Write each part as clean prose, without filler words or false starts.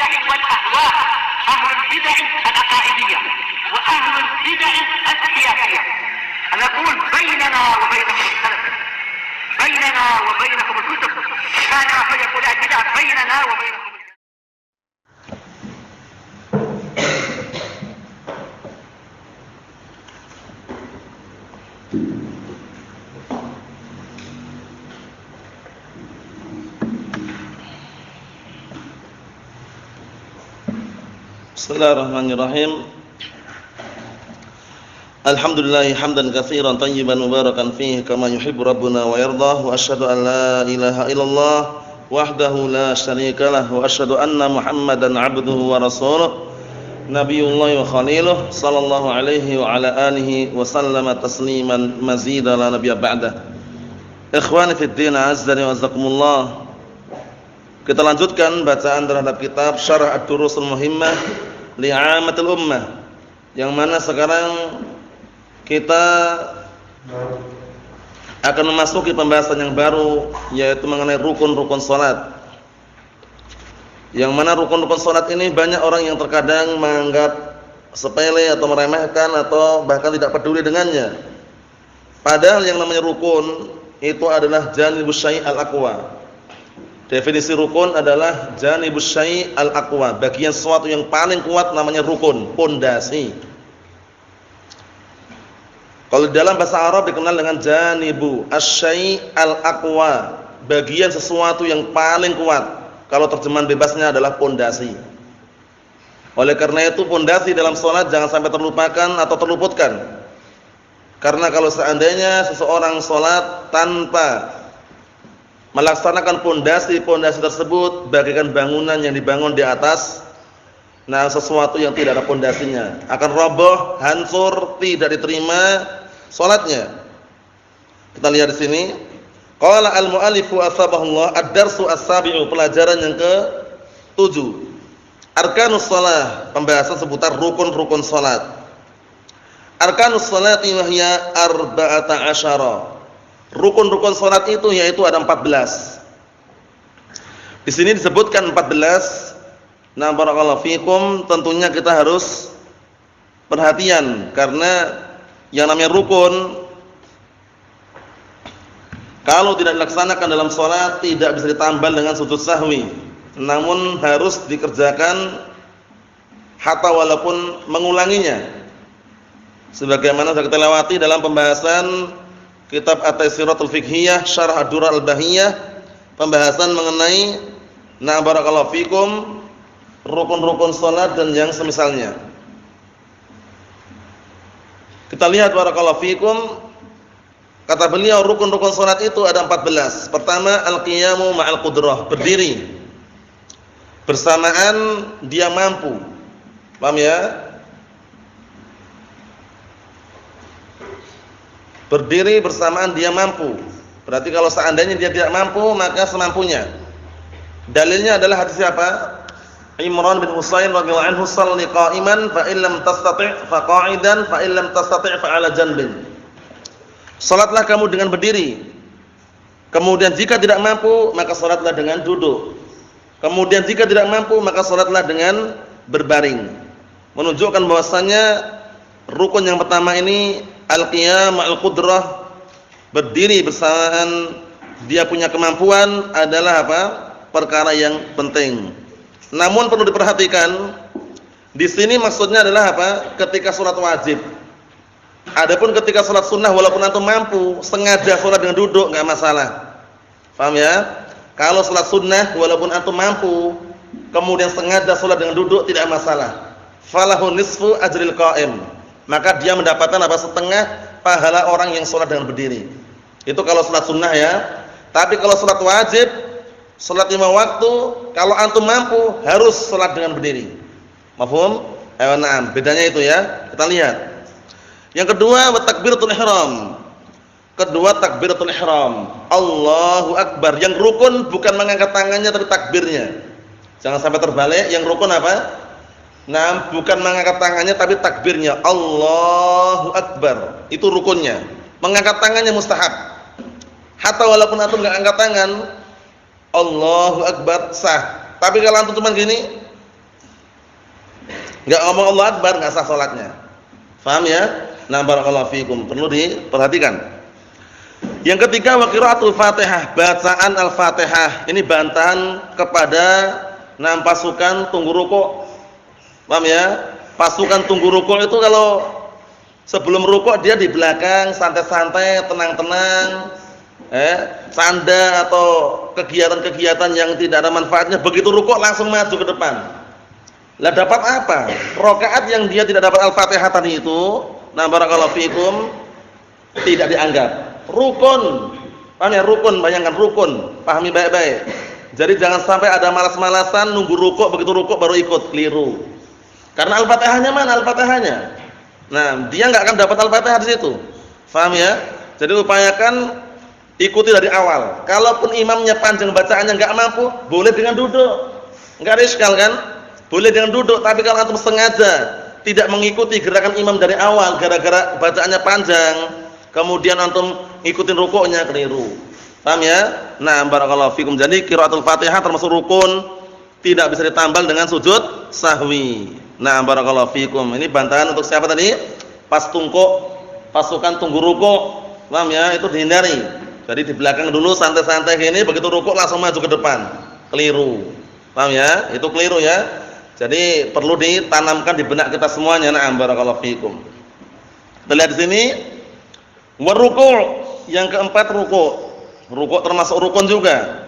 البدع والأهواء، أهل البدع العقائدية وأهل البدع السياسية. نقول بيننا وبينكم السلف، بيننا وبينكم الكتب، كان فيقول البدع بيننا وبينكم. Bismillahirrahmanirrahim. Alhamdulillah hamdan katsiran tayyiban mubarakan fihi kama yuhibbu rabbuna wa yardah, wa asyhadu an la ilaha illallah wahdahu la syarikalah, wa asyhadu anna Muhammadan 'abduhu wa rasuluh nabiyullah wa khaliluh sallallahu alaihi wa ala alihi wa sallama tasliman mazida la nabiyya ba'dah. Ikhwani fid din, azza wa jazakumullah. Kita lanjutkan bacaan terhadap kitab Syarah Ad-Durusul Muhimmah li'amatil ummah, yang mana sekarang kita akan memasuki pembahasan yang baru, yaitu mengenai rukun-rukun salat. Yang mana rukun-rukun salat ini banyak orang yang terkadang menganggap sepele atau meremehkan atau bahkan tidak peduli dengannya. Padahal yang namanya rukun itu adalah janibus syai' al-aqwa. Definisi rukun adalah janibus syai' al-aqwa, bagian sesuatu yang paling kuat namanya rukun, pondasi. Kalau dalam bahasa Arab dikenal dengan janibu asy-syai' al-aqwa, bagian sesuatu yang paling kuat. Kalau terjemahan bebasnya adalah pondasi. Oleh karena itu pondasi dalam salat jangan sampai terlupakan atau terluputkan. Karena kalau seandainya seseorang salat tanpa melaksanakan pondasi tersebut bagaikan bangunan yang dibangun di atas sesuatu yang tidak ada pondasinya, akan roboh, hancur, tidak diterima salatnya. Kita lihat di sini. Qala al-mu'allifu asbahullah ad-darsu as-sabi'u, pelajaran yang ke-7. Arkanus shalah, pembahasan seputar rukun-rukun salat. Arkanus salati wa hiya 14. Rukun-rukun salat itu yaitu ada 14. Di sini disebutkan 14. Nah, barakallahu fikum, tentunya kita harus perhatian karena yang namanya rukun kalau tidak dilaksanakan dalam salat tidak bisa ditambal dengan sujud sahwi. Namun harus dikerjakan hatta walaupun mengulanginya. Sebagaimana sudah kita lewati dalam pembahasan kitab At-Taysiratul Fiqhiyah Syarah Ad-Durr Al-Bahiyah, pembahasan mengenai barakallahu fikum rukun-rukun salat dan yang semisalnya. Kita lihat barakallahu fikum, kata beliau rukun-rukun salat itu ada 14. Pertama, al-qiyamu ma'al qudrah, berdiri bersamaan dia mampu. Paham ya? Berdiri bersamaan dia mampu. Berarti kalau seandainya dia tidak mampu, maka semampunya. Dalilnya adalah hadis siapa? Imran bin Husain radhiyallahu anhu, "Shalli qa'iman fa in lam tastati' fa qa'idan fa in lam tastati' fa 'ala janbin." Salatlah kamu dengan berdiri. Kemudian jika tidak mampu, maka salatlah dengan duduk. Kemudian jika tidak mampu, maka salatlah dengan berbaring. Menunjukkan bahwasannya rukun yang pertama ini al-qiyam al-qudrah, berdiri bersamaan dia punya kemampuan adalah apa? Perkara yang penting. Namun perlu diperhatikan, di sini maksudnya adalah apa? Ketika salat wajib. Adapun ketika salat sunnah walaupun antum mampu, sengaja salat dengan duduk enggak masalah. Paham ya? Kalau salat sunnah walaupun antum mampu, kemudian sengaja salat dengan duduk tidak masalah. Falahu nisfu ajril qa'im. Maka dia mendapatkan apa? Setengah pahala orang yang salat dengan berdiri. Itu kalau salat sunnah ya. Tapi kalau salat wajib, salat 5 waktu, kalau antum mampu harus salat dengan berdiri. Mafhum? Na'am, bedanya itu ya. Kita lihat. Yang kedua, wa takbiratul ihram. Kedua, takbiratul ihram. Allahu akbar. Yang rukun bukan mengangkat tangannya tapi takbirnya. Jangan sampai terbalik. Yang rukun apa? Nah, bukan mengangkat tangannya tapi takbirnya. Allahu akbar. Itu rukunnya. Mengangkat tangannya mustahab. Hatta walaupun antum enggak angkat tangan, Allahu akbar sah. Tapi kalau antum cuma gini, Enggak ngomong Allahu Akbar enggak sah salatnya. Paham ya? Nah, barakallahu fikum. Perlu diperhatikan. Yang ketiga wa qiraatul Fatihah, bacaan Al-Fatihah. Ini bantahan kepada pasukan tunggu rukuk. Paham ya? Pasukan tunggu rukuk itu kalau sebelum rukuk dia di belakang santai-santai, tenang-tenang. Sanda atau kegiatan-kegiatan yang tidak ada manfaatnya, begitu rukuk langsung maju ke depan. Lah dapat apa? Rakaat yang dia tidak dapat Al-Fatihah tadi itu, nah barakallahu fikum, tidak dianggap rukun. Paham ya? Rukun, bayangkan rukun. Pahami baik-baik. Jadi jangan sampai ada malas-malasan nunggu rukuk, begitu rukuk baru ikut, keliru. Karena Al-Fatihahnya mana Al-Fatihahnya? Nah, dia enggak akan dapat Al-Fatihah di situ. Paham ya? Jadi upayakan ikuti dari awal. Kalaupun imamnya panjang bacaannya enggak mampu, boleh dengan duduk. Enggak ada iskal kan? Boleh dengan duduk, tapi kalau antum sengaja tidak mengikuti gerakan imam dari awal gara-gara bacaannya panjang, kemudian antum ikutin rukuknya, keliru. Paham ya? Nah, barakallahu fikum. Jadi qiraatul Fatihah termasuk rukun, tidak bisa ditambal dengan sujud sahwi. Nah, barakallahu fikum. Ini bantahan untuk siapa tadi? Pas tungkuk, pasukan tunggu rukuk. Paham ya? Itu dihindari. Jadi di belakang dulu santai-santai gini, begitu rukuk langsung maju ke depan. Keliru. Paham ya? Itu keliru ya. Jadi perlu ditanamkan di benak kita semuanya. Na'am barakallahu fikum. Kita lihat di sini wa ruku', yang keempat ruku'. Ruku' termasuk rukun juga.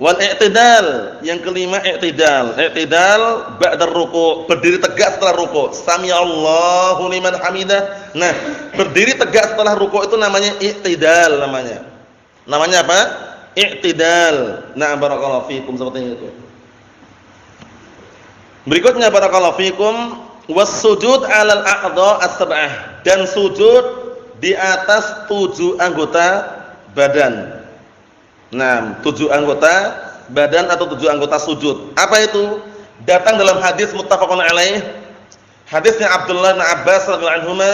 Wal i'tidal, yang kelima i'tidal. I'tidal ba'da ruku', berdiri tegak setelah ruku'. Sami'allahu liman hamidah. Nah, berdiri tegak setelah ruku' itu namanya i'tidal namanya. Namanya apa? I'tidal. Na'am barakallahu fikum, seperti itu. Berikutnya barakallahu fikum, was-sujud 'alal a'dha' as-sab'ah, dan sujud di atas 7 anggota badan. Nah, 7 anggota badan atau 7 anggota sujud. Apa itu? Datang dalam hadis muttafaqun alaih. Hadisnya Abdullah bin Abbas radhiyallahu anhuma.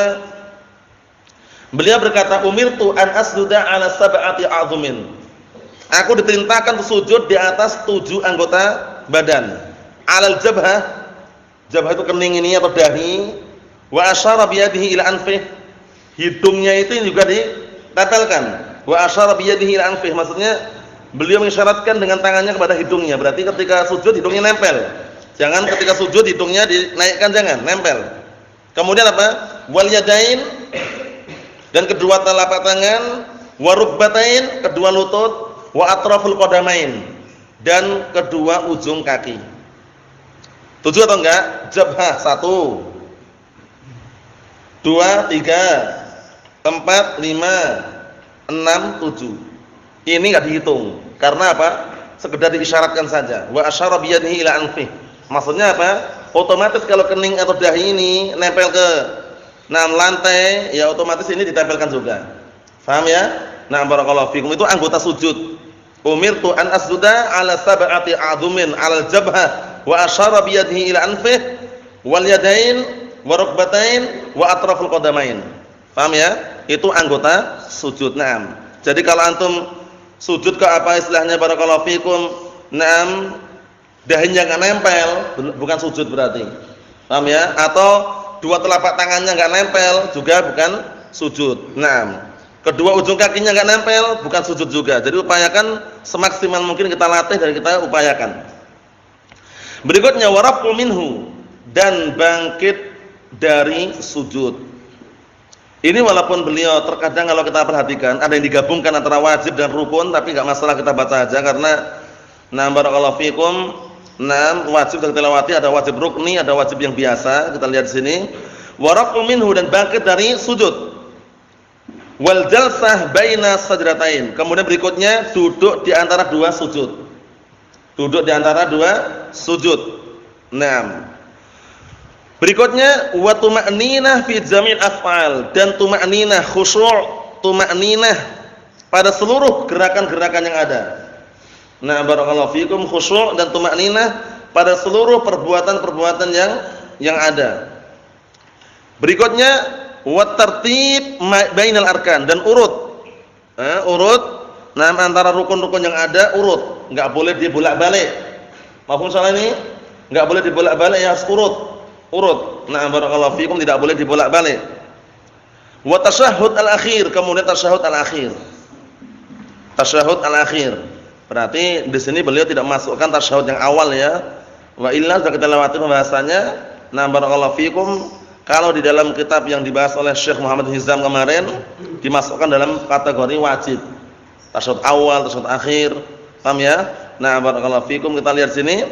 Beliau berkata, "Umirtu an asjuda 'ala sab'ati a'dhumin." Aku diperintahkan untuk sujud di atas 7 anggota badan. Alal jabhah, jabhah itu kening ini atau dahi, wa asyara biyadihi ila anfih, hidungnya itu juga ditempelkan. Wa asyara biyadihi ila anfih, maksudnya beliau mengisyaratkan dengan tangannya kepada hidungnya. Berarti ketika sujud hidungnya nempel. Jangan ketika sujud hidungnya dinaikkan, jangan, nempel. Kemudian apa? Wal yadain, dan kedua telapak tangan, wa rukbatain, kedua lutut, wa atraful qadamain, dan kedua ujung kaki. 7 atau enggak? Jabhah 1, 2, 3, 4, 5, 6, 7. Ini enggak dihitung. Karena apa? Sekedar diisyaratkan saja. Wa asyara biyadihi ila anfih. Maksudnya apa? Otomatis kalau kening atau dahi ini nempel ke lantai, ya otomatis ini ditempelkan juga. Paham ya? Nah, barakallahu fikum, itu anggota sujud. Umirtu an asjuda 'ala sab'ati a'dhumin 'alal jabhah wa asyara bi yadihi ila anfih wal yadain wa rukbatain wa atraful qadamain. Paham ya? Itu anggota sujud. Naam. Jadi kalau antum sujud ke apa istilahnya barakallahu fikum, naam, dahinya enggak nempel, bukan sujud berarti. Paham ya? Atau dua telapak tangannya enggak nempel, juga bukan sujud. Naam. Kedua ujung kakinya enggak nempel, bukan sujud juga. Jadi upayakan semaksimal mungkin kita latih dan kita upayakan. Berikutnya waraf'u minhu, dan bangkit dari sujud. Ini walaupun beliau terkadang kalau kita perhatikan ada yang digabungkan antara wajib dan rukun, tapi enggak masalah kita baca aja karena barakallahu fikum, wajib kita lewati, ada wajib rukni, ada wajib yang biasa. Kita lihat di sini. Waraf'u minhu, dan bangkit dari sujud. Wal jalsah baina sajdatain. Kemudian berikutnya duduk di antara dua sujud. Duduk di antara dua sujud. Naam. Berikutnya wa tuma'ninah fi jami' af'al, dan tuma'ninah, khusyuk, tuma'ninah pada seluruh gerakan-gerakan yang ada. Nah, barakallahu fikum, khusyuk dan tuma'ninah pada seluruh perbuatan-perbuatan yang ada. Berikutnya wa tartib bainal arkan, dan urut. Antara rukun-rukun yang ada urut, enggak boleh dibolak-balik. Mafhum salah ini? Enggak boleh dibolak-balik, ya harus urut. urut. Nah, barakallahu fikum, tidak boleh dibolak-balik. Wa tasyahhud al-akhir, kemudian tasyahhud al-akhir. Tasyahhud al-akhir. Berarti di sini beliau tidak masukkan tasyahhud yang awal ya. Wa illa sudah kita lewati pembahasannya. Nah, barakallahu fikum, kalau di dalam kitab yang dibahas oleh Syekh Muhammad Hizam kemarin dimasukkan dalam kategori wajib. Tasyahhud awal, tasyahhud akhir. Paham ya? Nah, barakallahu fikum, kita lihat sini.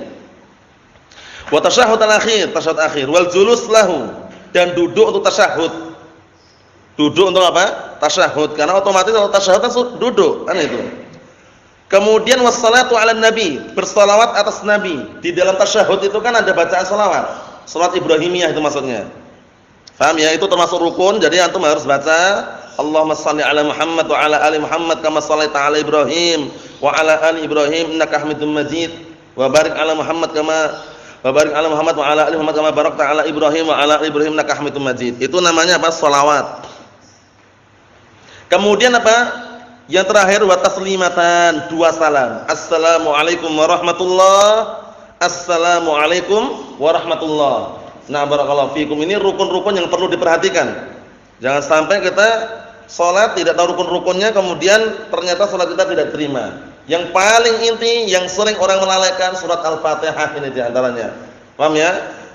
Wa tasyahhud al-akhir, tasyahhud akhir, wal julus lahu, dan duduk untuk tasyahhud. Duduk untuk apa? Tasyahud. Karena otomatis kalau tasyahud kan duduk, kan itu. Kemudian wassalatu 'alan nabi, bersalawat atas nabi. Di dalam tasyahud itu kan ada bacaan salawat. Salat Ibrahimiyah itu maksudnya. Paham ya? Itu termasuk rukun. Jadi antum harus baca Allahumma shalli 'ala Muhammad wa 'ala ali Muhammad kama shallaita 'ala Ibrahim wa 'ala ali Ibrahim innaka Hamidum Majid. Wa barik 'ala Muhammad wa barik 'ala Muhammad wa 'ala ali Muhammad kama barakta 'ala Ibrahim wa 'ala ali Ibrahim innaka Hamidum Majid. Itu namanya apa? Shalawat. Kemudian apa? Yang terakhir wa taslimatan, dua salam. Assalamualaikum warahmatullah. Assalamualaikum warahmatullah. Nah, barakallahu fikum, ini rukun-rukun yang perlu diperhatikan. Jangan sampai kita salat tidak tahu rukun-rukunnya kemudian ternyata salat kita tidak terima. Yang paling inti yang sering orang melalaikan surat Al-Fatihah ini di antaranya. Paham ya?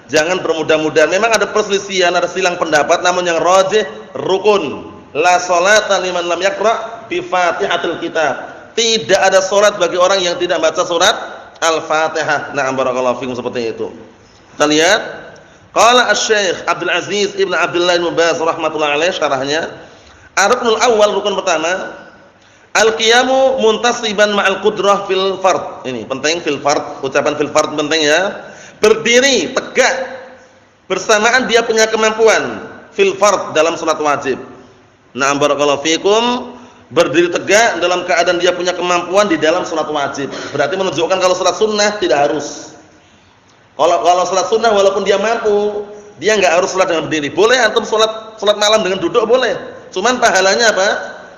Jangan bermudah-mudahan. Memang ada perselisihan, ada silang pendapat, namun yang rajih rukun. La sholata liman lam yaqra bi Fatihatil Kitab. Tidak ada salat bagi orang yang tidak baca surat Al-Fatihah. Na'am, barakallahu fikum, seperti itu. Kita lihat qala Asy-Syaikh Abdul Aziz Ibnu Abdullah Ibnu Baz rahimatullah alaih, syarahnya, ar-ruknul awal, rukun pertama, al-qiyamu muntasiban ma'al qudrah fil fard. Ini penting, fil fard, ucapan fil fard penting ya. Berdiri tegak bersamaan dia punya kemampuan fil fard dalam salat wajib. Na'am, barakallahu fikum, berdiri tegak dalam keadaan dia punya kemampuan di dalam salat wajib. Berarti menunjukkan kalau salat sunnah tidak harus. Kalau salat sunnah walaupun dia mampu, dia enggak harus salat dengan berdiri. Boleh antum salat malam dengan duduk boleh. Cuman pahalanya apa?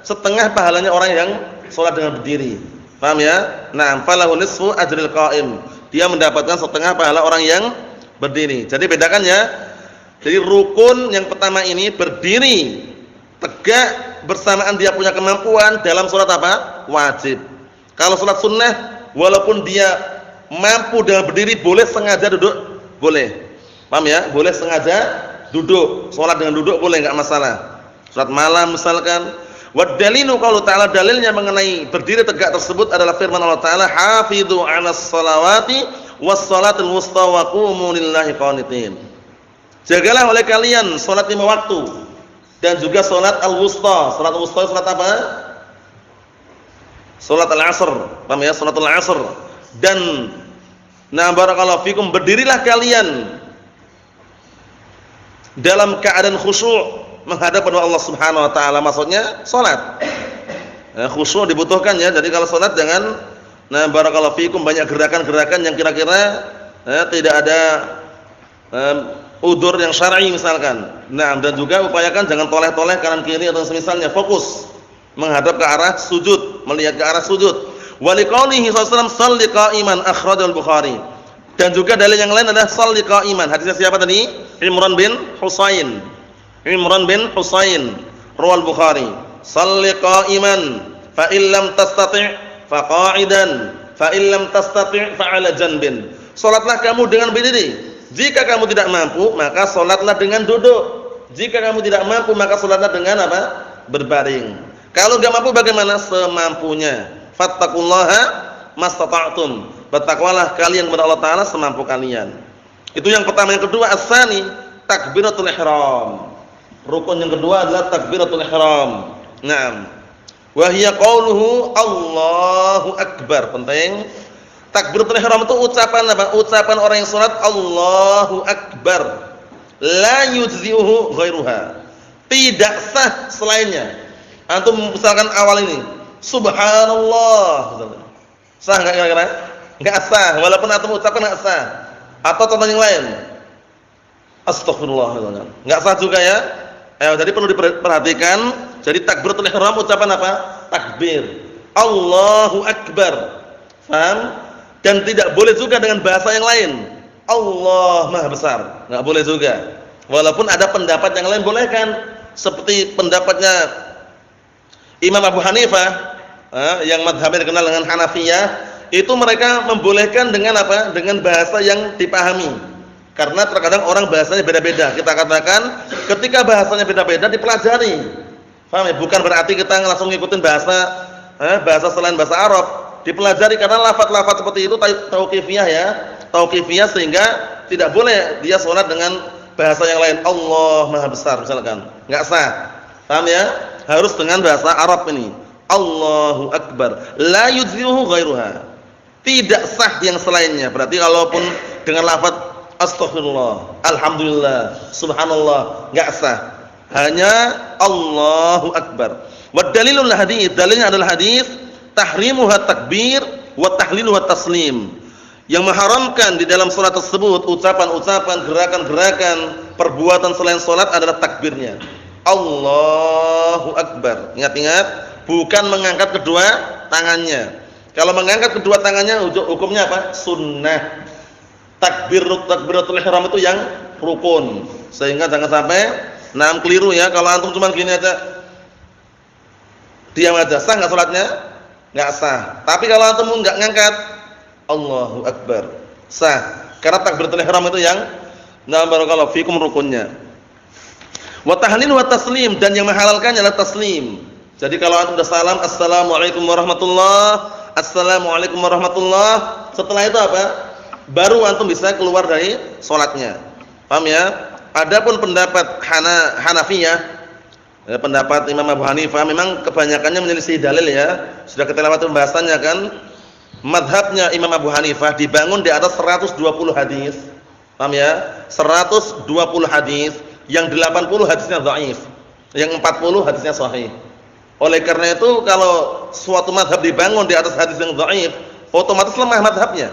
Setengah pahalanya orang yang salat dengan berdiri. Paham ya? Nah, falahu nisfu ajril qa'im. Dia mendapatkan setengah pahala orang yang berdiri. Jadi bedakan ya. Jadi rukun yang pertama ini berdiri tegak bersamaan dia punya kemampuan dalam salat apa? Wajib. Kalau salat sunnah walaupun dia mampu dengan berdiri boleh sengaja duduk, boleh. Paham ya? Boleh sengaja duduk. Salat dengan duduk boleh, enggak masalah. Salat malam misalkan. Wa dalilu qaulu ta'ala, dalilnya mengenai berdiri tegak tersebut adalah firman Allah Ta'ala, hafidhu 'alas shalawati was shalatil wusta wa qumu lillahi qanitin. Jagalah oleh kalian salat 5 waktu dan juga salat al-wusta. Salat al-wusta salat apa? Salat al-'asr. Paham ya? Salatul 'asr. Dan na barakallahu fikum, berdirilah kalian dalam keadaan khusyuk menghadap kepada Allah Subhanahu wa taala, maksudnya salat. Khusyuk dibutuhkan ya. Jadi kalau salat jangan barakallahu fikum banyak gerakan-gerakan yang kira-kira tidak ada udzur yang syar'i misalkan. Nah, dan juga upayakan jangan toleh-toleh kanan kiri atau semisalnya, fokus menghadap ke arah sujud, melihat ke arah sujud. Wa liqaulihi sallallahu alaihi wasallam shalli qa'iman, akhrajal Bukhari. Dan juga dalil yang lain adalah shalli qa'iman. Hadisnya siapa tadi? Imran bin Husain. Imran bin Husain, rawal Bukhari. Shalli qa'iman fa illam tastati' fa qa'idan fa illam tastati' fa 'ala janbin. Salatlah kamu dengan berdiri. Jika kamu tidak mampu, maka salatlah dengan duduk. Jika kamu tidak mampu, maka salatlah dengan apa? Berbaring. Kalau enggak mampu bagaimana? Semampunya. Fattaqullaha mastata'tum. Bertakwalah kalian kepada Allah Ta'ala semampu kalian. Itu yang pertama. Yang kedua, as-tsani takbiratul ihram. Rukun yang kedua adalah takbiratul ihram. Naam. Wa hiya qauluhu Allahu akbar. Penting. Takbiratul ihram itu ucapan apa? Ucapan orang yang salat Allahu akbar. La yujzi'uhu ghairuha. Tidak sah selainnya. Antum misalkan awal ini subhanallah. Sah enggak kira-kira? Enggak sah, walaupun antum ucapkan enggak sah. Atau contoh yang lain. Astagfirullah misalnya. Enggak sah juga ya. Jadi perlu diperhatikan. Jadi takbiratul ihram ucapan apa? Takbir. Allahu akbar. Paham? Dan tidak boleh juga dengan bahasa yang lain. Allah Maha Besar. Enggak boleh juga. Walaupun ada pendapat yang lain bolehkan. Seperti pendapatnya Imam Abu Hanifah, yang madhabnya dikenal dengan Hanafiyah, itu mereka membolehkan dengan apa? Dengan bahasa yang dipahami. Karena terkadang orang bahasanya beda-beda. Kita katakan ketika bahasanya beda-beda dipelajari. Paham ya? Bukan berarti kita langsung ngikutin bahasa selain bahasa Arab. Dipelajari karena lafaz-lafaz seperti itu tauqifiyah ya. Tauqifiyah sehingga tidak boleh dia sholat dengan bahasa yang lain. Allah Maha Besar misalkan. Enggak sah. Paham ya? Harus dengan bahasa Arab ini. Allahu Akbar. La yujzihu ghairuha. Tidak sah yang selainnya. Berarti kalaupun dengan lafaz astaghfirullah, alhamdulillah, subhanallah, enggak sah. Hanya Allahu Akbar. Wa dalilul hadits, dalilnya adalah hadis tahrimuha takbir wa tahliluha taslim. Yang mengharamkan di dalam salat tersebut ucapan-ucapan, gerakan-gerakan, perbuatan selain salat adalah takbirnya. Allahu Akbar. Ingat-ingat, bukan mengangkat kedua tangannya. Kalau mengangkat kedua tangannya hukumnya apa? Sunnah. Takbiratul ihram itu yang rukun. Sehingga jangan sampai keliru ya. Kalau antum cuma gini aja, diam aja, sah enggak salatnya? Enggak sah. Tapi kalau antum enggak ngangkat Allahu Akbar, sah. Karena takbiratul ihram itu yang barakallahu fikum rukunnya. Wa tahlil wa taslim, dan yang menghalalkannya adalah taslim. Jadi kalau antum sudah salam assalamualaikum warahmatullah, assalamualaikum warahmatullah, setelah itu apa? Baru antum bisa keluar dari salatnya. Paham ya? Adapun pendapat Hanafiyah, pendapat Imam Abu Hanifah memang kebanyakannya menyelisih dalil ya. Sudah kita lewati pembahasannya kan? Madhabnya Imam Abu Hanifah dibangun di atas 120 hadis. Paham ya? 120 hadis, yang 80 hadisnya dhaif, yang 40 hadisnya sahih. Oleh karena itu kalau suatu madhab dibangun di atas hadis yang dhaif, otomatis lemah madhabnya.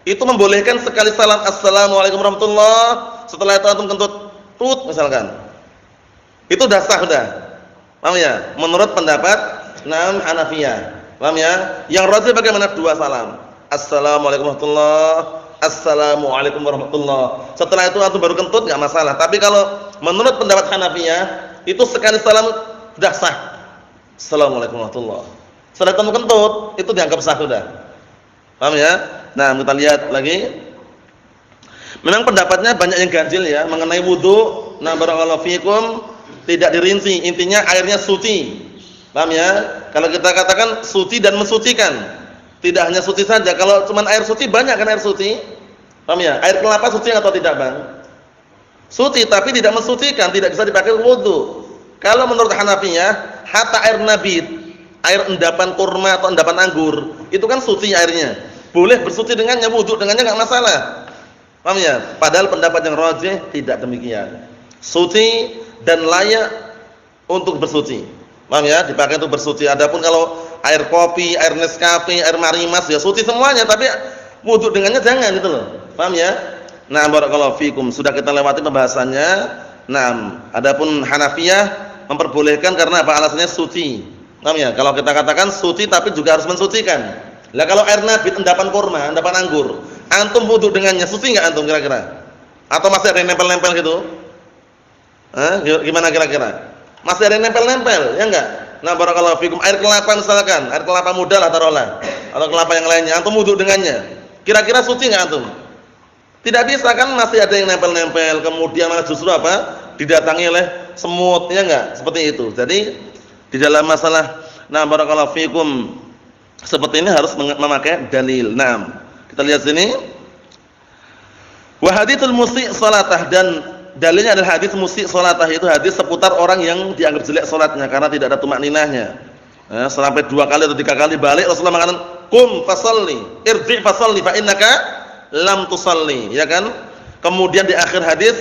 Itu membolehkan sekali salam assalamualaikum warahmatullah, setelah itu antum kentut tut misalkan. Itu dah sah dah. Paham ya? Menurut pendapat Hanafiyah. Paham ya? Yang rajih bagaimana? Dua salam. Assalamualaikum warahmatullah, assalamualaikum warahmatullah. Setelah itu antum baru kentut enggak masalah. Tapi kalau menurut pendapat Hanafiyah, itu sekali salam sudah sah. Assalamualaikum warahmatullah. Setelah kamu kentut, itu dianggap sah sudah. Paham ya? Nah, kita lihat lagi. Memang pendapatnya banyak yang ganjil ya mengenai wudu. Nah, barakallahu fikum, tidak dirinci. Intinya airnya suci. Paham ya? Kalau kita katakan suci dan mensucikan, tidak hanya suci saja. Kalau cuma air suci, banyak kan air suci? Paham ya? Air kelapa suci atau tidak, Bang? Suci, tapi tidak mensucikan, tidak bisa dipakai wudu. Kalau menurut Hanafiyah, hatta air nabit, air endapan kurma atau endapan anggur, itu kan suci airnya. Boleh bersuci dengannya, wudu dengannya enggak masalah. Paham ya? Padahal pendapat yang rajih tidak demikian. Suci dan layak untuk bersuci. Paham ya? Dipakai untuk bersuci. Adapun kalau air kopi, air Nescafe, air Marimas ya suci semuanya, tapi wudu dengannya jangan gitu loh. Paham ya? Nah, barakallahu fikum. Sudah kita lewati pembahasannya. Nah, adapun Hanafiyah memperbolehkan karena apa? Alasannya suci. Paham ya? Kalau kita katakan suci tapi juga harus mensucikan. Lah kalau air nabit endapan kurma, endapan anggur, antum wudu dengannya suci enggak antum kira-kira? Atau masih ada yang nempel-nempel gitu? Gimana kira-kira? Masih ada yang nempel-nempel, ya enggak? Nah, barakallahu fikum, air kelapa misalkan, air kelapa muda lah taruhlah, atau kelapa yang lainnya, antum wudu dengannya. Kira-kira suci enggak antum? Tidak bisa kan, masih ada yang nempel-nempel, kemudian malah justru apa? Didatangi oleh semut, ya enggak? Seperti itu. Jadi di dalam masalah barakallahu fikum seperti ini harus memakai dalil. Nah, kita lihat sini. Wa haditsul musi' salatah, dan dalilnya adalah hadis musi' salatah, itu hadis seputar orang yang dianggap jelek salatnya karena tidak ada tumakninahnya. Sampai 2 kali atau 3 kali balik Rasulullah mengatakan, "Qum fasalli, irji' fasalli fa innaka lam tusalli." Ya kan? Kemudian di akhir hadis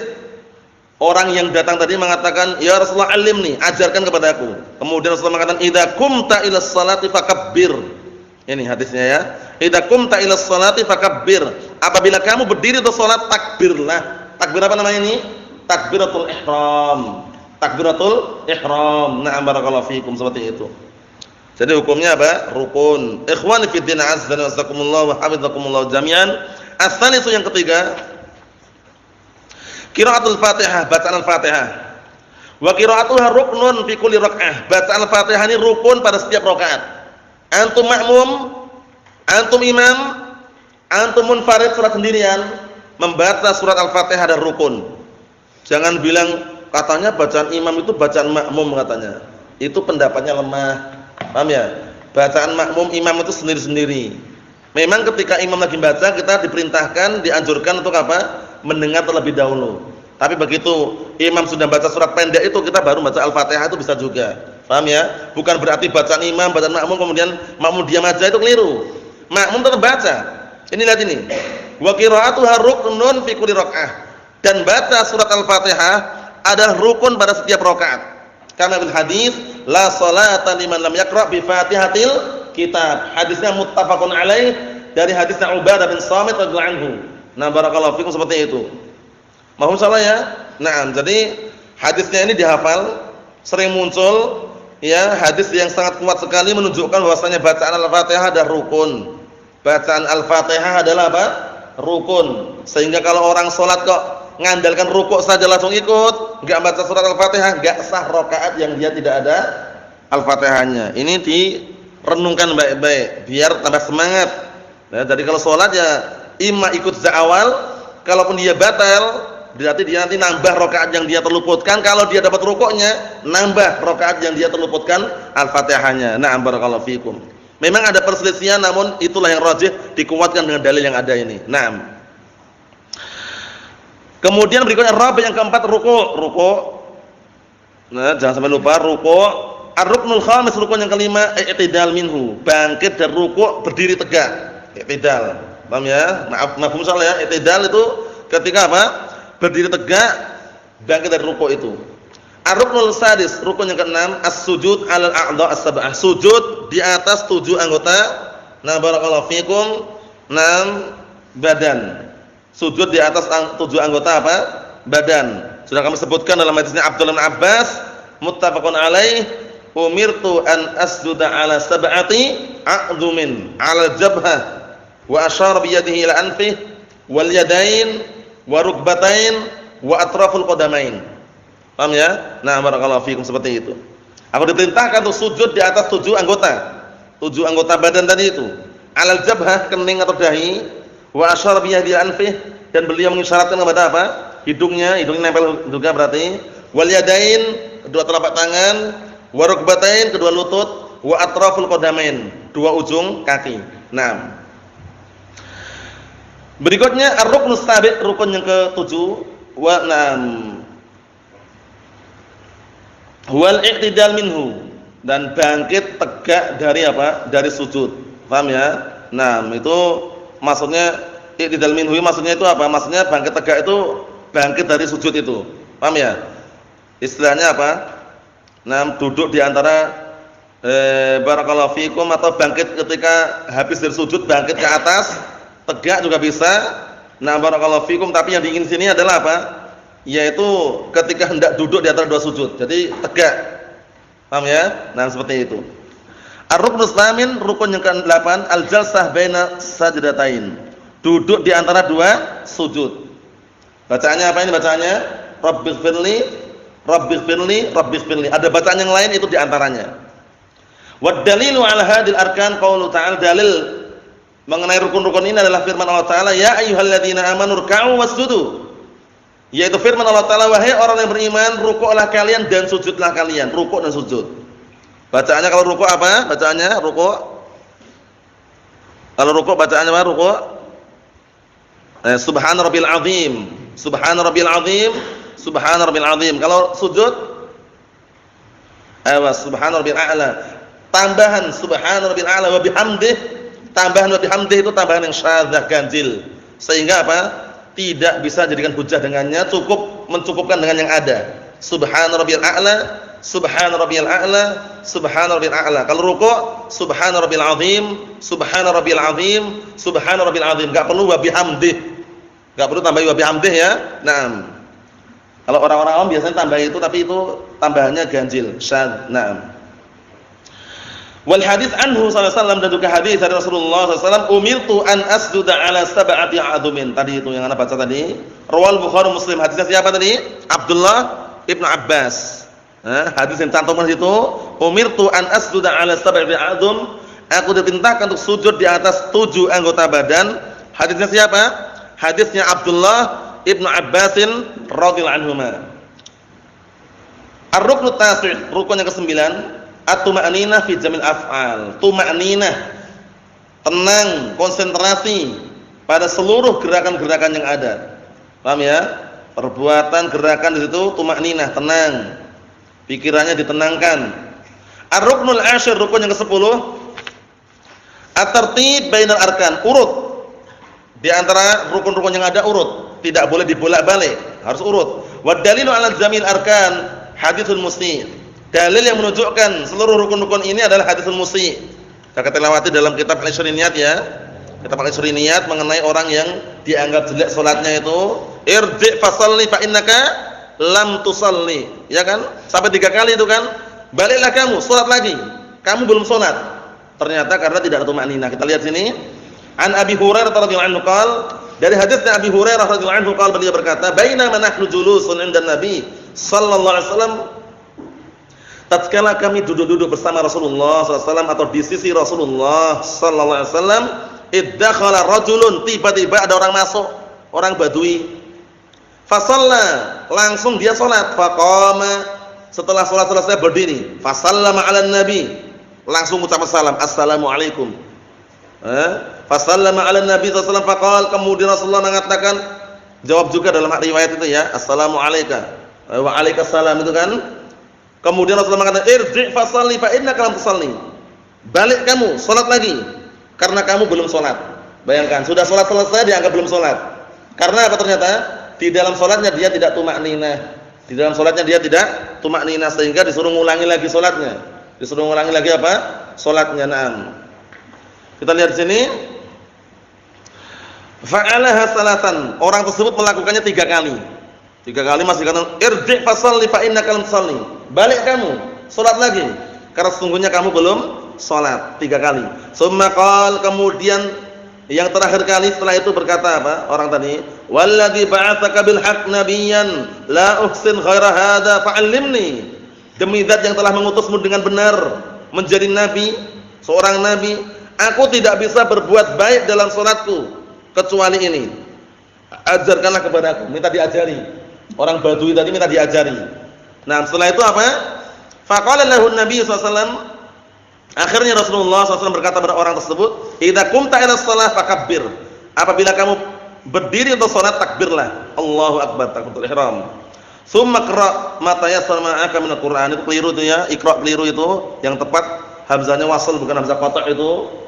orang yang datang tadi mengatakan, "Ya Rasulullah, alimni, ajarkan kepadaku." Kemudian Rasulullah mengatakan, "Idza qumta ila sholati fakabbir." Ini hadisnya ya. Idza qumta ila sholati fakabbir. Apabila kamu berdiri untuk salat, takbirlah. Takbir apa namanya ini? Takbiratul ihram. Takbiratul ihram. Na'am, barakallahu fikum, seperti itu. Jadi hukumnya apa? Rukun. Ikhwani fid din, azza wa jazakumullah wa hafizakumullah jami'an. As-salisu, yang ketiga, Qiraatul Fatihah, bacaan Al-Fatihah. Wa qiraatuha ruknun fi kulli rak'ah. Bacaan Al-Fatihah ini rukun pada setiap rakaat. Antum makmum, antum imam, antum munfarid salat sendirian, membaca surat Al-Fatihah ada rukun. Jangan bilang katanya bacaan imam itu bacaan makmum katanya. Itu pendapatnya lemah. Paham ya? Bacaan makmum imam itu sendiri-sendiri. Memang ketika imam lagi baca kita diperintahkan, dianjurkan untuk apa? Mendengar terlebih dahulu. Tapi begitu imam sudah baca surat pendek itu kita baru baca Al-Fatihah itu bisa juga. Paham ya? Bukan berarti bacaan imam, bacaan makmum kemudian makmum diam aja itu keliru. Makmum tetap baca. Ini lihat ini. Wa qiraatuha ruknun fi kulli rak'ah. Dan baca surat Al-Fatihah adalah rukun pada setiap rakaat. Karena bil hadis la sholata liman lam yaqra bi Fatihatil kitab. Hadisnya muttafaqun alaih dari hadisnya Ubadah bin Samit radhiyallahu anhu. Nah, barakallahu fikum seperti itu. Mohon salah ya. Nah, jadi hadisnya ini dihafal, sering muncul ya, hadis yang sangat kuat sekali menunjukkan bahwasanya bacaan Al-Fatihah adalah rukun. Bacaan Al-Fatihah adalah apa? Rukun. Sehingga kalau orang salat kok ngandalkan rukuk saja langsung ikut, enggak baca surat Al-Fatihah, enggak sah rakaat yang dia tidak ada Al-Fatihahnya. Ini direnungkan baik-baik biar tambah semangat. Nah, jadi kalau salat ya imma ikut sejak awal, kalaupun dia batal berarti dia nanti nambah rakaat yang dia terluputkan. Kalau dia dapat rukuknya, nambah rakaat yang dia terluputkan Al-Fatihahnya. Na'am barakallahu fikum. Memang ada perselisihan namun itulah yang rajih dikuatkan dengan dalil yang ada ini. Naam. Kemudian berikutnya rabi yang keempat rukuk. Nah, jangan sampai lupa rukuk. Ar-ruknul khamis, rukun yang kelima i'tidal minhu. Bangkit dari rukuk berdiri tegak. I'tidal. Paham ya? Mafhum salah ya? I'tidal itu ketika apa? Berdiri tegak, bangkit dari rukuk itu. Ar-ruknul sadis, rukun yang keenam, as-sujud 'alal a'dha' as-sab'ah. Sujud di atas 7 anggota. Nah, barakallahu fikum. 6 badan. Sujud di atas 7 anggota apa? Badan. Sudah kami sebutkan dalam hadisnya Abdullah bin Abbas, muttafaqun alaih, umirtu an asjuda 'ala sab'ati a'dhumin 'ala al-jabhah wa asyara bi yadihi ila anfihi wal yadain wa rukbatain wa atraful qadamain. Paham ya? Nah, barakallahu fikum seperti itu. Aku diperintahkan untuk sujud di atas 7 anggota. 7 anggota badan tadi itu. 'Alal jabhah, kening atau dahi, wa asyara bi yadihi anfihi, dan beliau mengisyaratkan kepada apa? Hidungnya nempel juga berarti. Wal yadain, kedua telapak tangan, wa rukbatain, kedua lutut, wa atraful qadamain, dua ujung kaki. Nah, berikutnya ar-ruknus sabi', rukun yang ke-7, wa wal i'tidal minhu, dan bangkit tegak dari apa? Dari sujud. Paham ya? Nah, itu maksudnya i'tidal minhu maksudnya itu apa? Maksudnya bangkit tegak itu bangkit dari sujud itu. Paham ya? Istilahnya apa? Nah, duduk di antara barakallahu fikum, atau bangkit ketika habis dari sujud bangkit ke atas. Tegak juga bisa. Nah, barakallahu fikum, tapi yang diingin sini adalah apa? Yaitu ketika hendak duduk di antara 2 sujud. Jadi tegak. Paham ya? Nah, seperti itu. Ar-ruknus tsamin, rukun yang ke-8, al-jalsah baina sajdatain. Duduk di antara 2 sujud. Bacaannya apa ini bacaannya? Rabbighfirli, Rabbighfirli, Rabbighfirli. Ada bacaan yang lain itu di antaranya. Wad dalilu 'ala hadhil arkan qaulu ta'ala, dalil mengenai rukun-rukun ini adalah firman Allah Ta'ala, ya ayyuhalladzina amanu ruk'u wasjudu. Yaitu firman Allah Ta'ala, wahai orang yang beriman, rukuklah kalian dan sujudlah kalian. Rukuk dan sujud. Bacaannya kalau rukuk apa? Bacaannya rukuk. Kalau rukuk bacaannya apa? Rukuk. Subhana rabbil azim. Subhana rabbil azim. Subhana rabbil azim. Kalau sujud, subhana rabbil a'la. Tambahan subhana rabbil a'la wa bihamdih. Tambahan wa bihamdih itu tambahan yang syadzah, ganjil. Sehingga apa? Tidak bisa jadikan hujah dengannya, cukup mencukupkan dengan yang ada. Subhana rabbiyal a'la, subhana rabbiyal a'la, subhana rabbil a'la. Kalau rukuk, subhana rabbil azim, subhana rabbil azim, subhana rabbil azim. Enggak perlu wa bihamdih. Enggak perlu tambah wa bihamdih ya. Naam. Kalau orang-orang awam biasanya tambah itu, tapi itu tambahannya ganjil, syadz. Naam. Wal hadits anhu sallallahu alaihi wasallam, dan juga hadis dari Rasulullah sallallahu alaihi wasallam, umirtu an asjuda ala sab'ati a'dumin. Tadi itu yang Anda baca tadi. Rawal Bukhari Muslim. Hadisnya siapa tadi? Abdullah ibnu Abbas. Hadis yang cantumkan situ, umirtu an asjuda ala sab'ati a'dum. Aku diperintahkan untuk sujud di atas 7 anggota badan. Hadisnya siapa? Hadisnya Abdullah ibnu Abbasin radhiyallahu anhuma. Ar-ruknu tasi', rukun yang ke-9, at-tuma'ninah fi jamil af'al. Tuma'ninah, tenang, konsentrasi pada seluruh gerakan-gerakan yang ada. Paham ya? Perbuatan, gerakan di situ tuma'ninah, tenang. Pikirannya ditenangkan. Ar-ruknul 'ashir, rukun yang ke-10, at-tartib bainal arkan, urut. Di antara rukun-rukun yang ada urut, tidak boleh dibolak-balik, harus urut. Wa dalilu 'ala jamil arkan haditsul musi'. Dalil yang menunjukkan seluruh rukun-rukun ini adalah haditsul musi'. Kita tilawati dalam kitab Al-Isriniyat ya. Kitab Al-Isriniyat mengenai orang yang dianggap jelek salatnya itu, irji' fasalli fa innaka lam tusalli. Ya kan? Sampai 3 kali itu kan. Baliklah kamu, salat lagi. Kamu belum salat. Ternyata karena tidak ada tumaninah. Kita lihat sini. An Abi Hurairah radhiyallahu anhu qala, dari hadisnya Abi Hurairah radhiyallahu anhu qala, beliau berkata, bainama nahnu julusun 'inda Nabi sallallahu alaihi wasallam, tatkala kami duduk-duduk bersama Rasulullah sallallahu alaihi wasallam atau di sisi Rasulullah sallallahu alaihi wasallam, iddakhala rajulun, tiba-tiba ada orang masuk, orang Badui. Fa shalla, langsung dia salat. Faqama, setelah salat selesai berdiri. Fa sallama 'alan nabi, langsung ucap salam, assalamualaikum. Fa sallama 'alan nabi sallallahu alaihi wasallam faqala, kemudian Rasulullah mengatakan, jawab juga dalam riwayat itu ya, assalamu alayka wa alaikassalam itu kan. Kemudian Rasulullah mengatakan, irji' fasalli fa innaka lam tusalli. Balik kamu, salat lagi karena kamu belum salat. Bayangkan, sudah salat selesai dianggap belum salat. Karena apa ternyata? Di dalam salatnya dia tidak tumakninah. Di dalam salatnya dia tidak tumakninah, sehingga disuruh ngulangi lagi salatnya. Disuruh ngulangi lagi apa? Salatnya. Naam. Kita lihat di sini. Fa'alaha salatan, orang tersebut melakukannya 3 kali. 3 kali masih kata, irji' fasalli fa innaka lam tusalli. Balik kamu, salat lagi karena sesungguhnya kamu belum salat. 3 kali. Summa qala, kemudian yang terakhir kali setelah itu berkata apa? Orang tadi, walladzi ba'atsaka bil haqq nabiyyan la uhsin ghaira hadza fa'allimni. Demi zat yang telah mengutusmu dengan benar menjadi nabi, seorang nabi, aku tidak bisa berbuat baik dalam salatku kecuali ini. Ajarkanlah kepadaku, minta diajari. Orang Badui tadi minta diajari. Nah, setelah itu apa? Faqala lahu Nabi sallallahu alaihi wasallam, akhirnya Rasulullah sallallahu alaihi wasallam berkata kepada orang tersebut, idza qumta ila shalah fakabbir. Apabila kamu berdiri untuk salat, takbirlah. Allahu akbar, takbiratul ihram. Tsumma qra' ma tayassara ma'aka minal Qur'an. Itu keliru itu ya, iqra' keliru itu. Yang tepat hamzahnya wasl bukan hamzah qata' itu.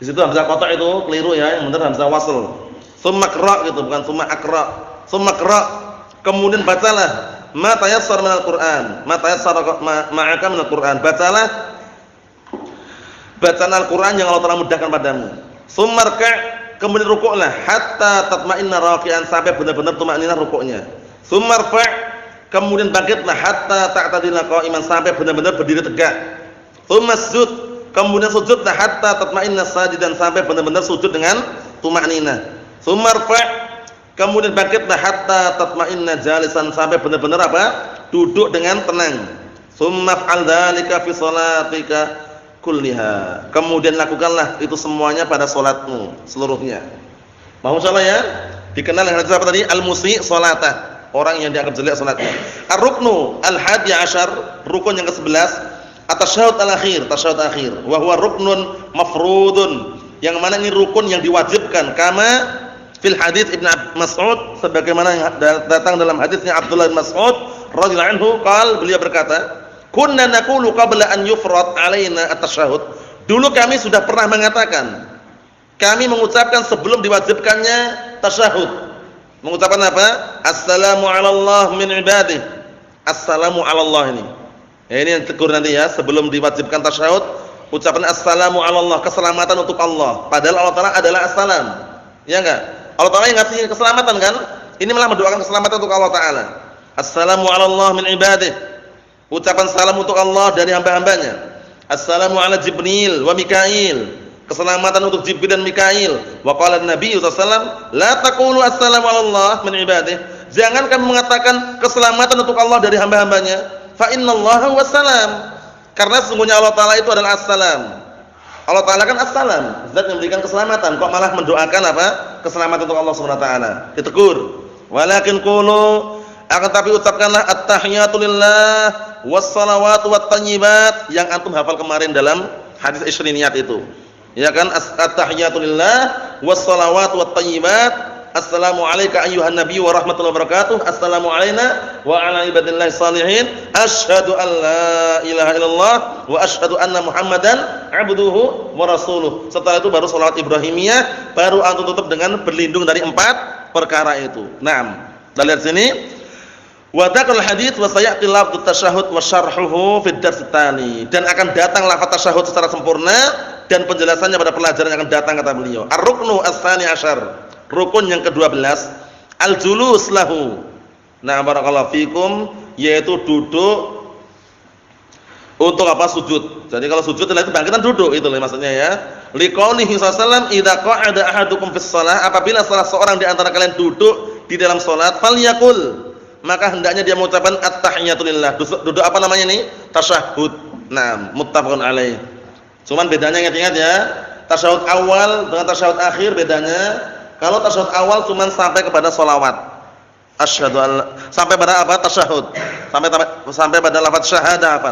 Di situ hamzah qata' itu keliru ya, yang benar hamzah wasl. Tsumma qra' gitu, bukan tsumma aqra'. Tsumma qra', kemudian bacalah ma tayassara minal Qur'an. Ma tayassara ma'aka minal Qur'an. Bacalah bacaan Al-Qur'an yang Allah Ta'ala mudahkan padamu. Tsumma rka', kemudian rukuklah hatta tatma'inna raki'an, sampai benar-benar tumakninah rukuknya. Tsumma rfa', kemudian bangkitlah hatta ta'tadila qa'iman, sampai benar-benar berdiri tegak. Tsumma sujud, kemudian sujudlah hatta tatma'inna sajidan, sampai benar-benar sujud dengan tumakninah. Tsumma rfa', kemudian bangkitlah hatta tatma'inna jalisan, sampai benar-benar apa? Duduk dengan tenang. Tsumma fa'al dzalika fi shalatika kulliha, kemudian lakukanlah itu semuanya pada salatmu seluruhnya. Mau insyaallah ya. Dikenal dengan apa tadi? Al-musi' salatah, orang yang dianggap jelek salatnya. Ar-ruknu al-hadi asyar, rukun yang ke-11, at-tasyahhud al-akhir, tasyahhud akhir. Wa huwa ruknun mafrudun, yang mana ini rukun yang diwajibkan, kama fil hadits Ibnu Mas'ud, sebagaimana yang datang dalam hadisnya Abdullah bin Mas'ud radhiyallahu anhu, beliau berkata, kunna naqulu qabla an yufrad alaina at-tasyahhud. Dulu kami sudah pernah mengatakan, kami mengucapkan sebelum diwajibkannya tasyahud. Mengucapkan apa? Assalamu 'alallah min ibadihi. Assalamu 'alallah ini. Ya, ini yang tegur nanti ya, sebelum diwajibkan tasyahud, ucapan assalamu 'alallah, keselamatan untuk Allah. Padahal Allah Taala adalah assalam. Ya enggak? Allah Taala yang ngasih keselamatan kan? Ini malah mendoakan keselamatan untuk Allah Taala. Assalamu 'alallah min ibadihi. Ucapan salam untuk Allah dari hamba-hambanya. Assalamu ala Jibril wa Mikail. Keselamatan untuk Jibril dan Mikail. Wa qala Nabi sallallahu alaihi wasallam, la taqulu assalamu ala Allah min ibadihi. Jangan kamu mengatakan keselamatan untuk Allah dari hamba-hambanya. Fa innallaha wassalam. Karena sesungguhnya Allah Taala itu adalah assalam. Allah Taala kan assalam, zat yang memberikan keselamatan. Kok malah mendoakan apa? Keselamatan untuk Allah Subhanahu wa taala. Ditegur. Walakin qulu, akan tapi ucapkanlah at-tahiyatu lillah was-salawatu wat-thayyibat yang antum hafal kemarin dalam hadis Isriniyat itu. Ya kan, at-tahiyatu lillah was-salawatu wat-thayyibat. Assalamu alayka ayyuhan nabiy wa rahmatullahi wa barakatuh. Assalamu alayna wa ala ibadillahi salihin. Asyhadu an la ilaha illallah wa asyhadu anna Muhammadan abduhu wa rasuluh. Setelah itu baru salawat Ibrahimiyah, baru antum tutup dengan berlindung dari 4 perkara itu. Naam. Kita lihat sini. Wa dzakal hadits wa sayati lafdz tasyahhud wa syarhuhu fid dars tsani. Dan akan datang lafaz tasyahhud secara sempurna dan penjelasannya pada pelajaran yang akan datang kata beliau. Ar-ruknu ats-tsani asyar. Rukun yang ke-12, al-julus lahu. Nah, barakallahu fikum, yaitu duduk untuk apa? Sujud. Jadi kalau sujud itu bangkitan duduk itu maksudnya ya. Liqaulihi sallallahu idza qa'ada ahadukum fis shalah, apabila salah seorang di antara kalian duduk di dalam salat, falyaqul, maka hendaknya dia mengucapkan at-tahiyatu lillah. Duduk apa namanya ini? Tasyahhud. Nah, muttafaqun alaih. Cuman bedanya ingat-ingat ya. Tasyahud awal dengan tasyahud akhir bedanya. Kalau tasyahud awal cuma sampai kepada sholawat, asyhadu an, sampai pada apa? Tasyahud. Sampai pada lafaz syahadah apa?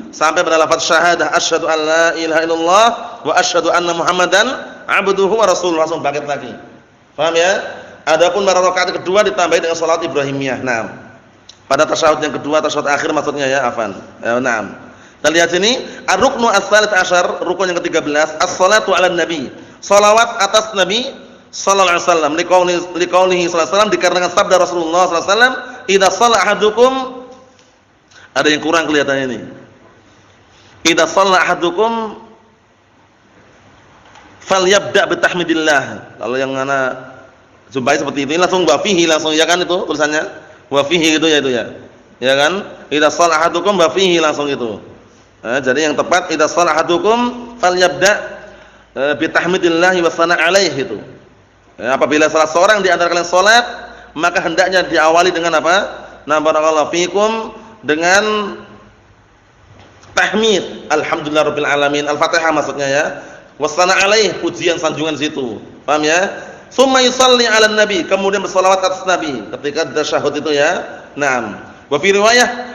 Sampai pada lafaz syahadah asyhadu an la ilaha illallah wa asyhadu anna Muhammadan abduhu wa rasuluh, langsung bangkit lagi. Paham ya? Adapun pada rakaat kedua ditambahi dengan salat Ibrahimiyah. Naam. Pada tasyahud yang kedua, tasyahud akhir maksudnya ya, afan. Naam. Kita lihat sini, ar-ruknu ats-tsalits asyar, rukun yang ke-13, as-shalatu 'alan nabi. Shalawat atas Nabi sallallahu alaihi wasallam, liqaulihi sallallahu alaihi wasallam, dikarenakan sabda Rasulullah sallallahu alaihi wasallam, idza shalla ahadukum, ada yang kurang kelihatannya ini. Idza shalla ahadukum falyabda bitahmidillah. Kalau yang mana jumpai seperti itu langsung wa fihi, langsung ya kan itu tulisannya wa fihi gitu ya itu ya. Ya kan? Idza shalla ahadukum wa fihi langsung itu. Jadi yang tepat idza shalla ahadukum falyabda bitahmidillah wa sana alaihi itu. Apabila salah seorang di antara kalian salat, maka hendaknya diawali dengan apa? Na barakallahu fikum, dengan tahmid, alhamdulillahirabbil alamin, al-Fatihah maksudnya ya. Wasana alaih, pujian sanjungan situ. Paham ya? Summa yusalli 'alan nabi, kemudian berselawat atas Nabi ketika tasyahud itu ya. Naam. Wa fi riwayah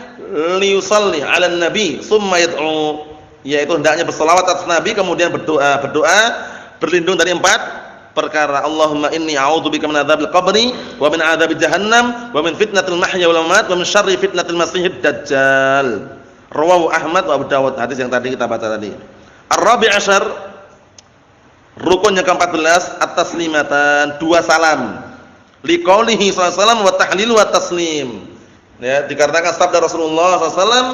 li yusalli 'alan nabi summa yad'u, yaitu hendaknya berselawat atas Nabi kemudian berdoa berlindung dari 4 perkara. Allahumma inni a'udzubika min adzabil qabri wa min adzabi jahannam wa min fitnatil mahya wal mamat wa min syarri fitnatil masiihid dajjal. Rawahu Ahmad wa Abu Dawud, hadis yang tadi kita baca tadi. Ar-rabi' asyar, rukun yang ke-14, at-taslimatan, 2 salam. Liqaulihi sallallahu alaihi wasallam wa tahlil wa taslim. Ya, dikarenakan sabda Rasulullah sallallahu alaihi wasallam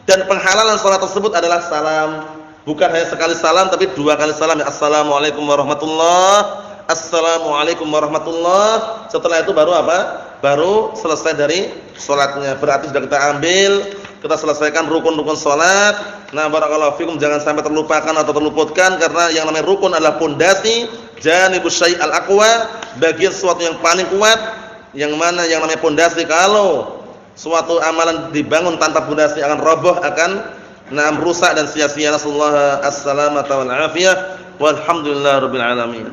dan penghalalan salat tersebut adalah salam. Bukan hanya sekali salam tapi 2 kali salam. Assalamualaikum warahmatullahi, assalamualaikum warahmatullahi. Setelah itu baru apa? Baru selesai dari salatnya. Berarti sudah kita ambil, kita selesaikan rukun-rukun salat. Nah, barakallahu fikum, jangan sampai terlupakan atau terluputkan, karena yang namanya rukun adalah pondasi, janibus syai'al aqwa, bagian sesuatu yang paling kuat, yang mana yang namanya pondasi kalau suatu amalan dibangun tanpa pondasi akan roboh, akan rusak dan sia-sia. Nasallahu as-salamata wal afiyah. Walhamdulillahirabbil alamin.